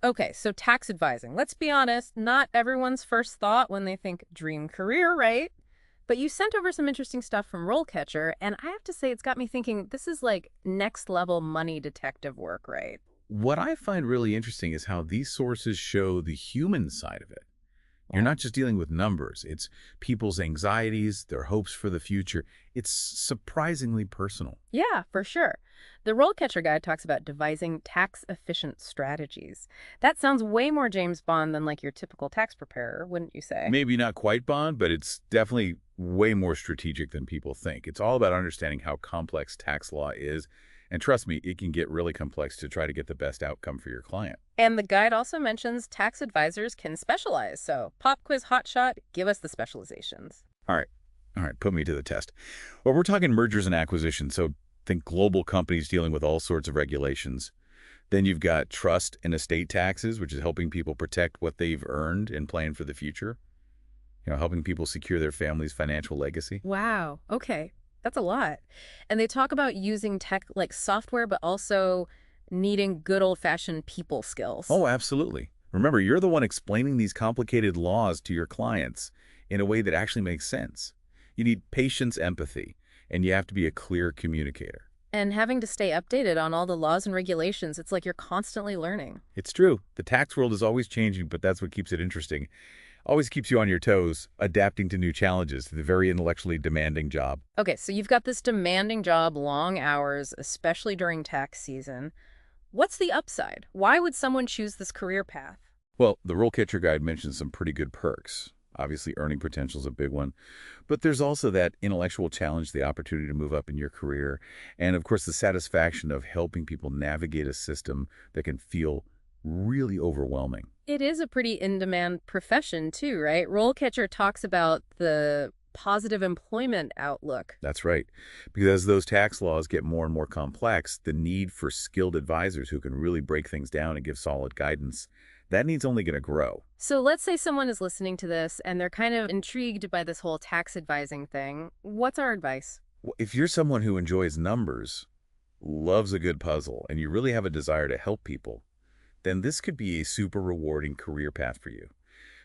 Okay, so tax advising. Let's be honest, not everyone's first thought when they think dream career, right? But you sent over some interesting stuff from RoleCatcher, and I have to say it's got me thinking this is like next level money detective work, right? What I find really interesting is how these sources show the human side of it. You're Yeah. not just dealing with numbers. It's people's anxieties, their hopes for the future. It's surprisingly personal. Yeah, for sure. The RoleCatcher guide talks about devising tax efficient strategies. That sounds way more James Bond than like your typical tax preparer, wouldn't you say? Maybe not quite Bond, but it's definitely way more strategic than people think. It's all about understanding how complex tax law is. And trust me, it can get really complex to try to get the best outcome for your client. And the guide also mentions tax advisors can specialize. So, pop quiz hotshot, give us the specializations. All right. All right, put me to the test. Well, we're talking mergers and acquisitions, so think global companies dealing with all sorts of regulations. Then you've got trust and estate taxes, which is helping people protect what they've earned and plan for the future. Helping people secure their family's financial legacy. Wow. Okay. That's a lot. And they talk about using tech like software, but also needing good old fashioned people skills. Oh, absolutely. Remember, you're the one explaining these complicated laws to your clients in a way that actually makes sense. You need patience, empathy, and you have to be a clear communicator. And having to stay updated on all the laws and regulations, it's like you're constantly learning. It's true. The tax world is always changing, but that's what keeps it interesting. Always keeps you on your toes, adapting to new challenges, the very intellectually demanding job. Okay, so you've got this demanding job, long hours, especially during tax season. What's the upside? Why would someone choose this career path? Well, the RoleCatcher Guide mentions some pretty good perks. Obviously, earning potential is a big one. But there's also that intellectual challenge, the opportunity to move up in your career, and of course, the satisfaction of helping people navigate a system that can feel really overwhelming. It is a pretty in-demand profession too, right? RoleCatcher talks about the positive employment outlook. That's right. Because as those tax laws get more and more complex, the need for skilled advisors who can really break things down and give solid guidance, that need's only going to grow. So let's say someone is listening to this and they're kind of intrigued by this whole tax advising thing. What's our advice? If you're someone who enjoys numbers, loves a good puzzle, and you really have a desire to help people, then this could be a super rewarding career path for you.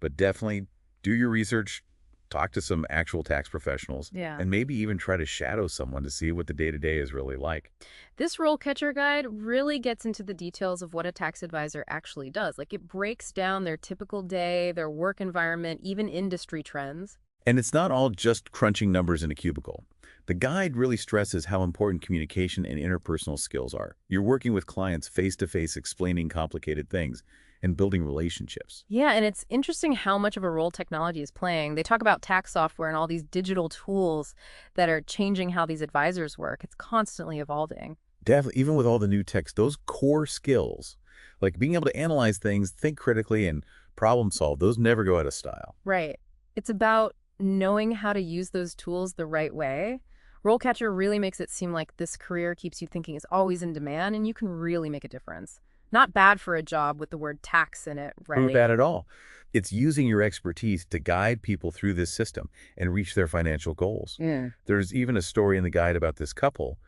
But definitely do your research, talk to some actual tax professionals, Yeah. and maybe even try to shadow someone to see what the day-to-day is really like. This role catcher guide really gets into the details of what a tax advisor actually does. Like it breaks down their typical day, their work environment, even industry trends. And it's not all just crunching numbers in a cubicle. The guide really stresses how important communication and interpersonal skills are. You're working with clients face-to-face, explaining complicated things and building relationships. Yeah, and it's interesting how much of a role technology is playing. They talk about tax software and all these digital tools that are changing how these advisors work. It's constantly evolving. Definitely, even with all the new techs, those core skills, like being able to analyze things, think critically, and problem solve, those never go out of style. Right. It's about knowing how to use those tools the right way. Rollcatcher really makes it seem like this career keeps you thinking is always in demand and you can really make a difference. Not bad for a job with the word tax in it, Not right? bad at all. It's using your expertise to guide people through this system and reach their financial goals. Yeah. There's even a story in the guide about this couple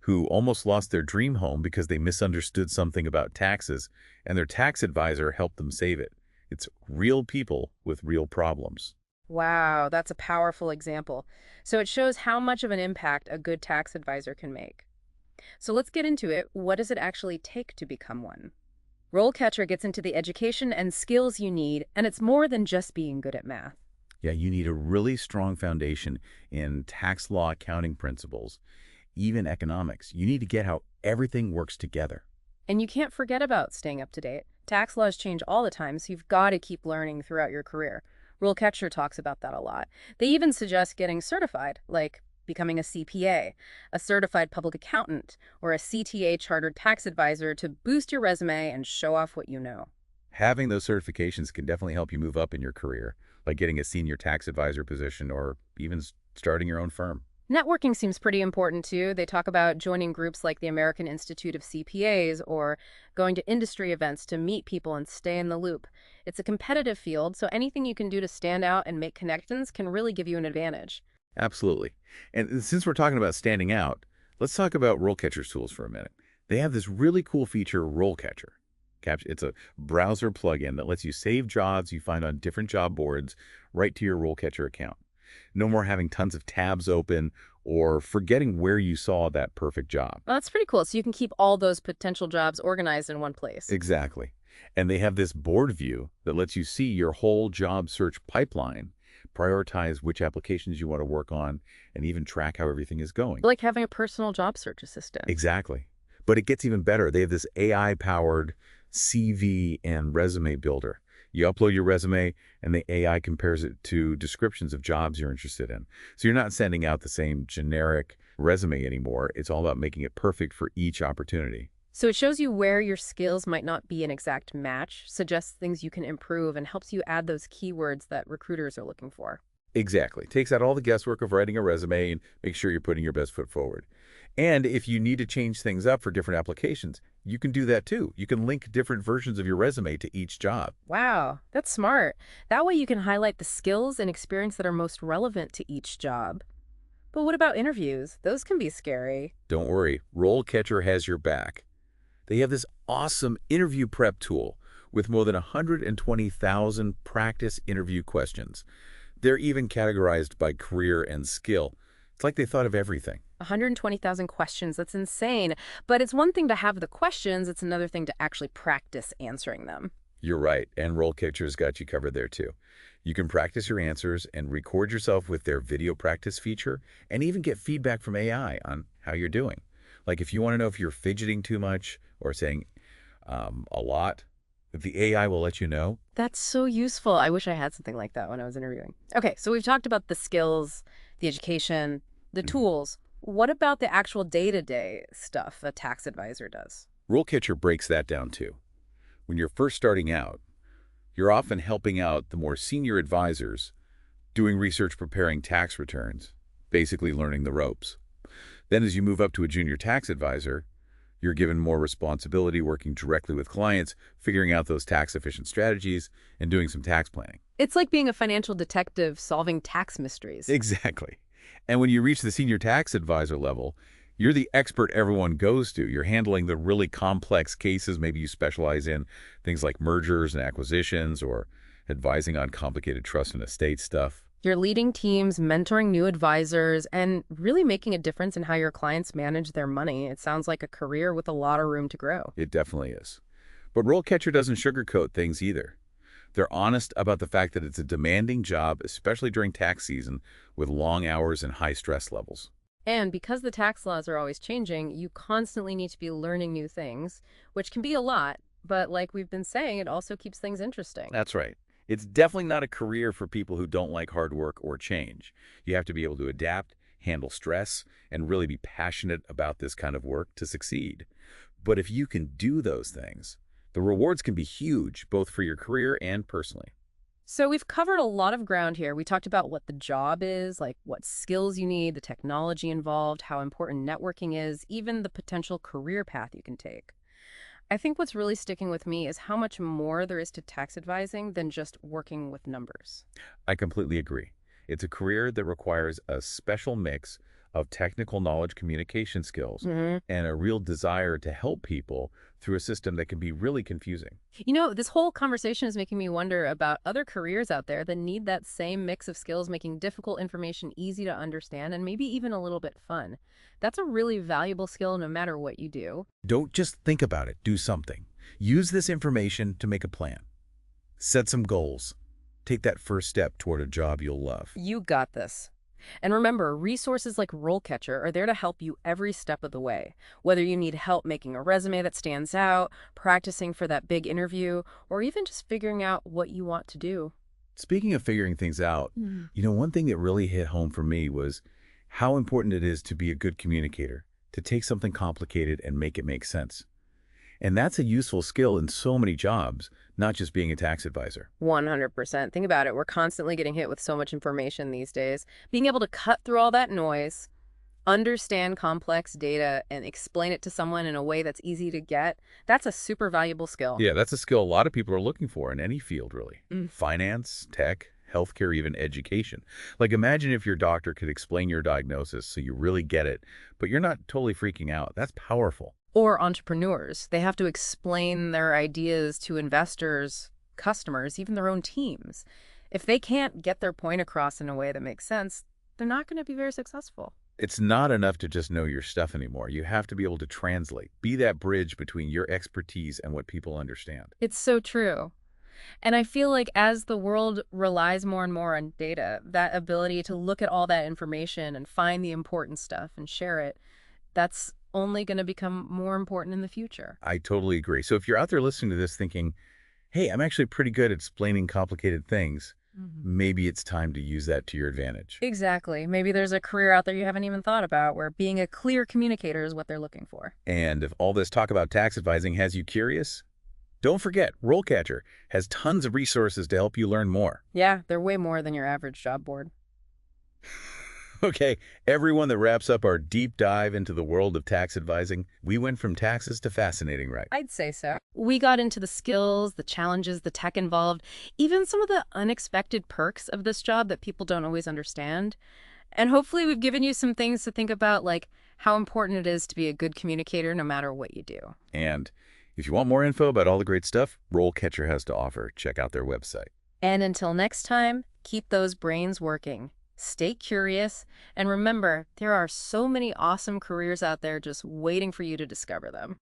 who almost lost their dream home because they misunderstood something about taxes, and their tax advisor helped them save it. It's real people with real problems. Wow, that's a powerful example. So it shows how much of an impact a good tax advisor can make. So let's get into it. What does it actually take to become one? Rollcatcher gets into the education and skills you need, and it's more than just being good at math. Yeah, you need a really strong foundation in tax law, accounting principles, even economics. You need to get how everything works together. And you can't forget about staying up to date. Tax laws change all the time, so you've got to keep learning throughout your career. Rollcatcher talks about that a lot. They even suggest getting certified, like becoming a CPA, a certified public accountant, or a CTA chartered tax advisor to boost your resume and show off what you know. Having those certifications can definitely help you move up in your career, like getting a senior tax advisor position or even starting your own firm. Networking seems pretty important too. They talk about joining groups like the American Institute of CPAs or going to industry events to meet people and stay in the loop. It's a competitive field, so anything you can do to stand out and make connections can really give you an advantage. Absolutely. And since we're talking about standing out, let's talk about RoleCatcher's tools for a minute. They have this really cool feature, RoleCatcher. It's a browser plugin that lets you save jobs you find on different job boards right to your RoleCatcher account. No more having tons of tabs open or forgetting where you saw that perfect job. Well, that's pretty cool. So you can keep all those potential jobs organized in one place. Exactly. And they have this board view that lets you see your whole job search pipeline, prioritize which applications you want to work on, and even track how everything is going. Like having a personal job search assistant. Exactly. But it gets even better. They have this AI-powered CV and resume builder. You upload your resume, and the AI compares it to descriptions of jobs you're interested in. So you're not sending out the same generic resume anymore. It's all about making it perfect for each opportunity. So it shows you where your skills might not be an exact match, suggests things you can improve, and helps you add those keywords that recruiters are looking for. Exactly. Takes out all the guesswork of writing a resume and make sure you're putting your best foot forward. And if you need to change things up for different applications, you can do that too. You can link different versions of your resume to each job. Wow, that's smart. That way you can highlight the skills and experience that are most relevant to each job. But what about interviews? Those can be scary. Don't worry, RoleCatcher has your back. They have this awesome interview prep tool with more than 120,000 practice interview questions. They're even categorized by career and skill. It's like they thought of everything. 120,000 questions, that's insane. But it's one thing to have the questions, it's another thing to actually practice answering them. You're right, and RoleCatcher's got you covered there too. You can practice your answers and record yourself with their video practice feature and even get feedback from AI on how you're doing. Like if you want to know if you're fidgeting too much or saying a lot, the AI will let you know. That's so useful. I wish I had something like that when I was interviewing. Okay, so we've talked about the skills, the education, the tools. What about the actual day-to-day stuff a tax advisor does? RoleCatcher breaks that down too. When you're first starting out, you're often helping out the more senior advisors, doing research preparing tax returns, basically learning the ropes. Then as you move up to a junior tax advisor, you're given more responsibility working directly with clients, figuring out those tax-efficient strategies, and doing some tax planning. It's like being a financial detective solving tax mysteries. Exactly. And when you reach the senior tax advisor level, you're the expert everyone goes to. You're handling the really complex cases. Maybe you specialize in things like mergers and acquisitions or advising on complicated trust and estate stuff. You're leading teams, mentoring new advisors, and really making a difference in how your clients manage their money. It sounds like a career with a lot of room to grow. It definitely is. But RoleCatcher doesn't sugarcoat things either. They're honest about the fact that it's a demanding job, especially during tax season, with long hours and high stress levels. And because the tax laws are always changing, you constantly need to be learning new things, which can be a lot. But like we've been saying, it also keeps things interesting. That's right. It's definitely not a career for people who don't like hard work or change. You have to be able to adapt, handle stress, and really be passionate about this kind of work to succeed. But if you can do those things, the rewards can be huge, both for your career and personally. So we've covered a lot of ground here. We talked about what the job is, like what skills you need, the technology involved, how important networking is, even the potential career path you can take. I think what's really sticking with me is how much more there is to tax advising than just working with numbers. I completely agree. It's a career that requires a special mix of technical knowledge, communication skills, and a real desire to help people through a system that can be really confusing. You know, this whole conversation is making me wonder about other careers out there that need that same mix of skills, making difficult information easy to understand and maybe even a little bit fun. That's a really valuable skill no matter what you do. Don't just think about it, do something. Use this information to make a plan. Set some goals. Take that first step toward a job you'll love. You got this. And remember, resources like RoleCatcher are there to help you every step of the way. Whether you need help making a resume that stands out, practicing for that big interview, or even just figuring out what you want to do. Speaking of figuring things out, one thing that really hit home for me was how important it is to be a good communicator, to take something complicated and make it make sense. And that's a useful skill in so many jobs, not just being a tax advisor. 100%. Think about it. We're constantly getting hit with so much information these days. Being able to cut through all that noise, understand complex data, and explain it to someone in a way that's easy to get, that's a super valuable skill. Yeah, that's a skill a lot of people are looking for in any field, really. Finance, tech, healthcare, even education. Like imagine if your doctor could explain your diagnosis so you really get it, but you're not totally freaking out. That's powerful. Or entrepreneurs. They have to explain their ideas to investors, customers, even their own teams. If they can't get their point across in a way that makes sense, they're not going to be very successful. It's not enough to just know your stuff anymore. You have to be able to translate, be that bridge between your expertise and what people understand. It's so true. And I feel like as the world relies more and more on data, that ability to look at all that information and find the important stuff and share it, that's only going to become more important in the future. I totally agree. So if you're out there listening to this thinking, hey, I'm actually pretty good at explaining complicated things, Mhm. maybe it's time to use that to your advantage. Exactly. Maybe there's a career out there you haven't even thought about where being a clear communicator is what they're looking for. And if all this talk about tax advising has you curious, don't forget, RoleCatcher has tons of resources to help you learn more. Yeah, they're way more than your average job board. Okay, everyone, that wraps up our deep dive into the world of tax advising. We went from taxes to fascinating, right? I'd say so. We got into the skills, the challenges, the tech involved, even some of the unexpected perks of this job that people don't always understand. And hopefully we've given you some things to think about, like how important it is to be a good communicator no matter what you do. And if you want more info about all the great stuff RoleCatcher has to offer, check out their website. And until next time, keep those brains working. Stay curious, and remember, there are so many awesome careers out there just waiting for you to discover them.